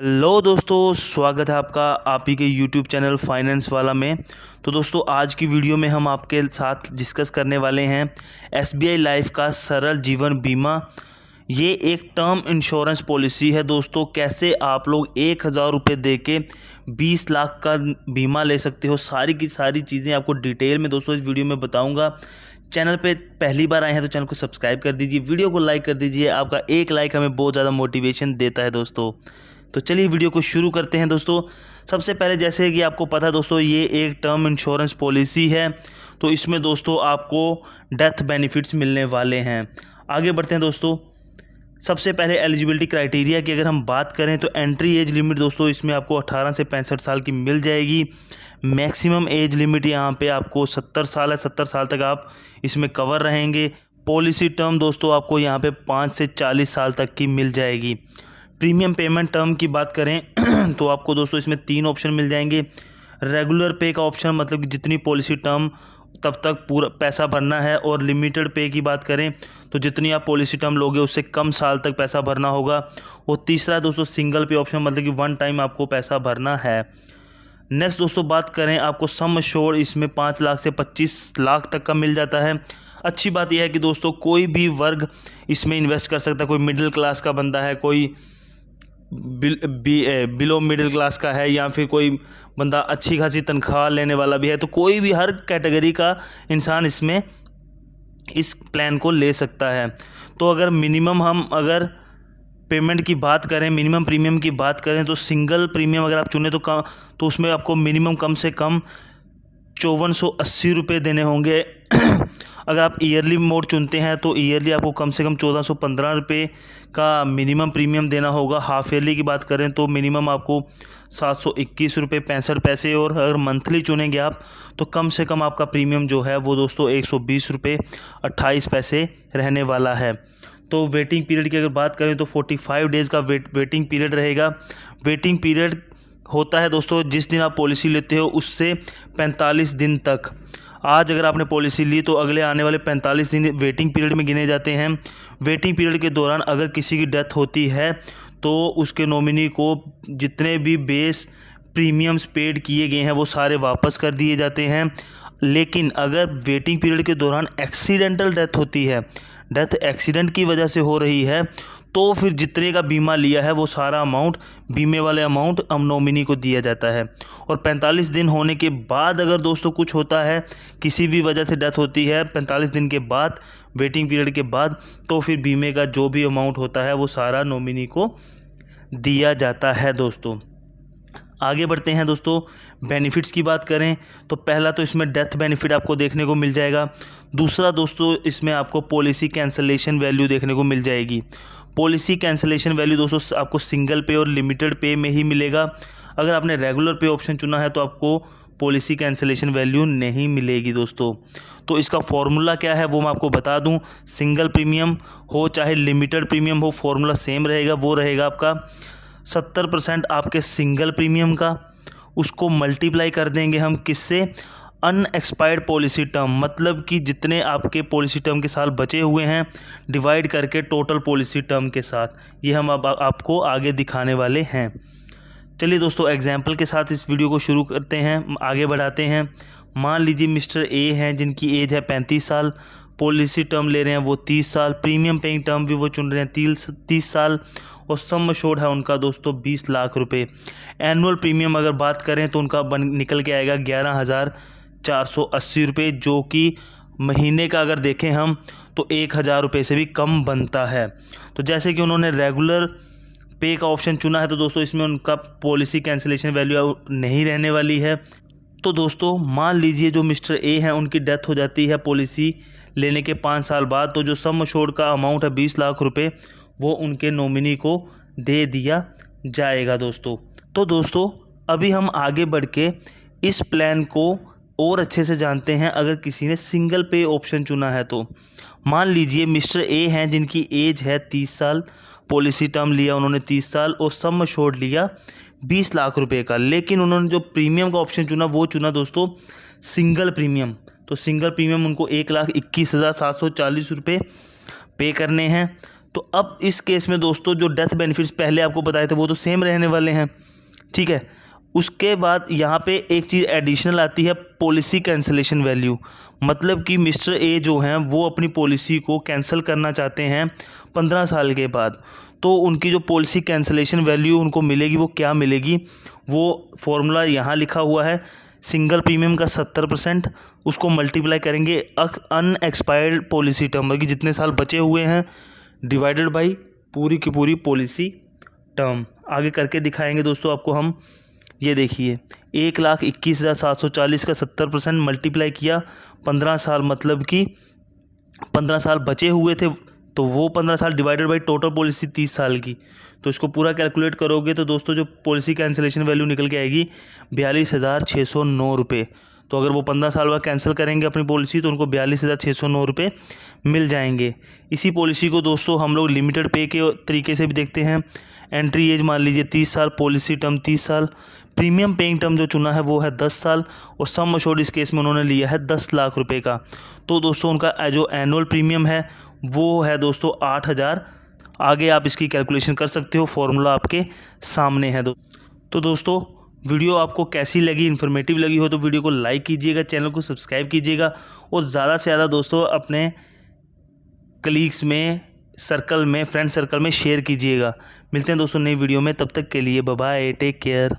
Hello दोस्तों, स्वागत है आपका आप ही के यूट्यूब चैनल फाइनेंस वाला में। तो दोस्तों, आज की वीडियो में हम आपके साथ डिस्कस करने वाले हैं एसबीआई लाइफ का सरल जीवन बीमा। ये एक टर्म इंश्योरेंस पॉलिसी है दोस्तों। कैसे आप लोग 1,000 रुपये दे के 20 लाख का बीमा ले सकते हो, सारी की सारी चीज़ें आपको डिटेल में दोस्तों इस वीडियो में बताऊँगा। चैनल पे पहली बार आए हैं तो चैनल को सब्सक्राइब कर दीजिए, वीडियो को लाइक कर दीजिए। आपका एक लाइक हमें बहुत ज़्यादा मोटिवेशन देता है दोस्तों। तो चलिए वीडियो को शुरू करते हैं दोस्तों। सबसे पहले जैसे कि आपको पता है दोस्तों, ये एक टर्म इंश्योरेंस पॉलिसी है, तो इसमें दोस्तों आपको डेथ बेनिफिट्स मिलने वाले हैं। आगे बढ़ते हैं दोस्तों। सबसे पहले एलिजिबिलिटी क्राइटेरिया की अगर हम बात करें तो एंट्री एज लिमिट दोस्तों इसमें आपको 18 से 65 साल की मिल जाएगी। मैक्सिमम एज लिमिट यहाँ पे आपको 70 साल है, 70 साल तक आप इसमें कवर रहेंगे। पॉलिसी टर्म दोस्तों आपको यहाँ पे 5 से 40 साल तक की मिल जाएगी। प्रीमियम पेमेंट टर्म की बात करें तो आपको दोस्तों इसमें 3 ऑप्शन मिल जाएंगे। रेगुलर पे का ऑप्शन, मतलब कि जितनी पॉलिसी टर्म तब तक पूरा पैसा भरना है, और लिमिटेड पे की बात करें तो जितनी आप पॉलिसी टर्म लोगे उससे कम साल तक पैसा भरना होगा। और तीसरा दोस्तों सिंगल पे ऑप्शन, मतलब कि वन टाइम आपको पैसा भरना है। नेक्स्ट दोस्तों बात करें, आपको सम एश्योर्ड इसमें 5 लाख से 25 लाख तक का मिल जाता है। अच्छी बात यह है कि दोस्तों कोई भी वर्ग इसमें इन्वेस्ट कर सकता है। कोई मिडिल क्लास का बंदा है, कोई बिलो मिडिल क्लास का है, या फिर कोई बंदा अच्छी खासी तनख्वाह लेने वाला भी है, तो कोई भी हर कैटेगरी का इंसान इसमें इस प्लान को ले सकता है। तो अगर मिनिमम हम अगर पेमेंट की बात करें, मिनिमम प्रीमियम की बात करें, तो सिंगल प्रीमियम अगर आप चुने तो उसमें आपको मिनिमम कम से कम 5480 रुपये देने होंगे। अगर आप ईयरली मोड चुनते हैं तो ईयरली आपको कम से कम 1415 रुपये का मिनिमम प्रीमियम देना होगा। हाफ ईयरली की बात करें तो मिनिमम आपको 721 रुपये 65 पैसे, और अगर मंथली चुनेंगे आप तो कम से कम आपका प्रीमियम जो है वो दोस्तों 120 रुपये 28 पैसे रहने वाला है। तो वेटिंग पीरियड की अगर बात करें तो 45 डेज़ का वेटिंग पीरियड रहेगा। वेटिंग पीरियड होता है दोस्तों जिस दिन आप पॉलिसी लेते हो उससे 45 दिन तक। आज अगर आपने पॉलिसी ली तो अगले आने वाले 45 दिन वेटिंग पीरियड में गिने जाते हैं। वेटिंग पीरियड के दौरान अगर किसी की डेथ होती है तो उसके नॉमिनी को जितने भी बेस प्रीमियम्स पेड किए गए हैं वो सारे वापस कर दिए जाते हैं। लेकिन अगर वेटिंग पीरियड के दौरान एक्सीडेंटल डेथ होती है, डेथ एक्सीडेंट की वजह से हो रही है, तो फिर जितने का बीमा लिया है वो सारा अमाउंट, बीमे वाले अमाउंट अब नॉमिनी को दिया जाता है। और 45 दिन होने के बाद अगर दोस्तों कुछ होता है, किसी भी वजह से डेथ होती है 45 दिन के बाद, वेटिंग पीरियड के बाद, तो फिर बीमे का जो भी अमाउंट होता है वो सारा नॉमिनी को दिया जाता है दोस्तों। आगे बढ़ते हैं दोस्तों। बेनिफिट्स की बात करें तो पहला तो इसमें डेथ बेनिफिट आपको देखने को मिल जाएगा। दूसरा दोस्तों इसमें आपको पॉलिसी कैंसलेशन वैल्यू देखने को मिल जाएगी। पॉलिसी कैंसलेशन वैल्यू दोस्तों आपको सिंगल पे और लिमिटेड पे में ही मिलेगा। अगर आपने रेगुलर पे ऑप्शन चुना है तो आपको पॉलिसी कैंसलेशन वैल्यू नहीं मिलेगी दोस्तों। तो इसका फॉर्मूला क्या है वो मैं आपको बता दूं। सिंगल प्रीमियम हो चाहे लिमिटेड प्रीमियम हो, फॉर्मूला सेम रहेगा। वो रहेगा आपका 70% आपके सिंगल प्रीमियम का, उसको मल्टीप्लाई कर देंगे हम किससे, अनएक्सपायर्ड पॉलिसी टर्म, मतलब कि जितने आपके पॉलिसी टर्म के साल बचे हुए हैं डिवाइड करके टोटल पॉलिसी टर्म के साथ। ये हम अब आपको आगे दिखाने वाले हैं। चलिए दोस्तों एग्जाम्पल के साथ इस वीडियो को शुरू करते हैं, आगे बढ़ाते हैं। मान लीजिए मिस्टर ए हैं जिनकी एज है 35 साल, पॉलिसी टर्म ले रहे हैं वो 30 साल, प्रीमियम पेइंग टर्म भी वो चुन रहे हैं 30 साल, और सम एश्योर्ड है उनका दोस्तों 20 लाख रुपए। एनुअल प्रीमियम अगर बात करें तो उनका निकल के आएगा 11,480 रुपये, जो कि महीने का अगर देखें हम तो 1,000 रुपये से भी कम बनता है। तो जैसे कि उन्होंने रेगुलर पे का ऑप्शन चुना है तो दोस्तों इसमें उनका पॉलिसी कैंसिलेशन वैल्यू नहीं रहने वाली है। तो दोस्तों मान लीजिए जो मिस्टर ए हैं उनकी डेथ हो जाती है पॉलिसी लेने के 5 साल बाद, तो जो सम एश्योर्ड का अमाउंट है 20 लाख रुपए वो उनके नॉमिनी को दे दिया जाएगा दोस्तों। तो दोस्तों अभी हम आगे बढ़ के इस प्लान को और अच्छे से जानते हैं। अगर किसी ने सिंगल पे ऑप्शन चुना है तो मान लीजिए मिस्टर ए हैं जिनकी एज है 30 साल, पॉलिसी टर्म लिया उन्होंने 30 साल और सम एश्योर्ड लिया 20 लाख रुपए का, लेकिन उन्होंने जो प्रीमियम का ऑप्शन चुना वो चुना दोस्तों सिंगल प्रीमियम। तो सिंगल प्रीमियम उनको 1,21,740 रुपये पे करने हैं। तो अब इस केस में दोस्तों जो डेथ बेनिफिट्स पहले आपको बताए थे वो तो सेम रहने वाले हैं, ठीक है। उसके बाद यहाँ पे एक चीज़ एडिशनल आती है, पॉलिसी कैंसिलेशन वैल्यू। मतलब कि मिस्टर ए जो हैं वो अपनी पॉलिसी को कैंसिल करना चाहते हैं 15 साल के बाद, तो उनकी जो पॉलिसी कैंसिलेशन वैल्यू उनको मिलेगी वो क्या मिलेगी, वो फॉर्मूला यहाँ लिखा हुआ है। सिंगल प्रीमियम का 70%, उसको मल्टीप्लाई करेंगे अनएक्सपायर्ड पॉलिसी टर्म की जितने साल बचे हुए हैं, डिवाइडेड बाई पूरी की पूरी पॉलिसी टर्म। आगे करके दिखाएंगे दोस्तों आपको हम। ये देखिए 1,21,740 का 70% मल्टीप्लाई किया 15 साल, मतलब कि 15 साल बचे हुए थे तो वो 15 साल डिवाइडेड बाई टोटल पॉलिसी 30 साल की। तो इसको पूरा कैलकुलेट करोगे तो दोस्तों जो पॉलिसी कैंसिलेशन वैल्यू निकल के आएगी 42,609 रुपये। तो अगर वो 15 साल बाद कैंसिल करेंगे अपनी पॉलिसी तो उनको 42,609 रुपये मिल जाएंगे। इसी पॉलिसी को दोस्तों हम लोग लिमिटेड पे के तरीके से भी देखते हैं। एंट्री एज मान लीजिए 30 साल, पॉलिसी टर्म 30 साल, प्रीमियम पेइंग टर्म जो चुना है वो है 10 साल, और सम अश्योर्ड इस केस में उन्होंने लिया है 10 लाख रुपए का। तो दोस्तों उनका जो एनुअल प्रीमियम है वो है दोस्तों 8,000। आगे आप इसकी कैलकुलेशन कर सकते हो, फॉर्मूला आपके सामने है। तो दोस्तों वीडियो आपको कैसी लगी, इन्फॉर्मेटिव लगी हो तो वीडियो को लाइक कीजिएगा, चैनल को सब्सक्राइब कीजिएगा, और ज़्यादा से ज़्यादा दोस्तों अपने कलीग्स में, सर्कल में, फ्रेंड सर्कल में शेयर कीजिएगा। मिलते हैं दोस्तों नई वीडियो में, तब तक के लिए बाय बाय, टेक केयर।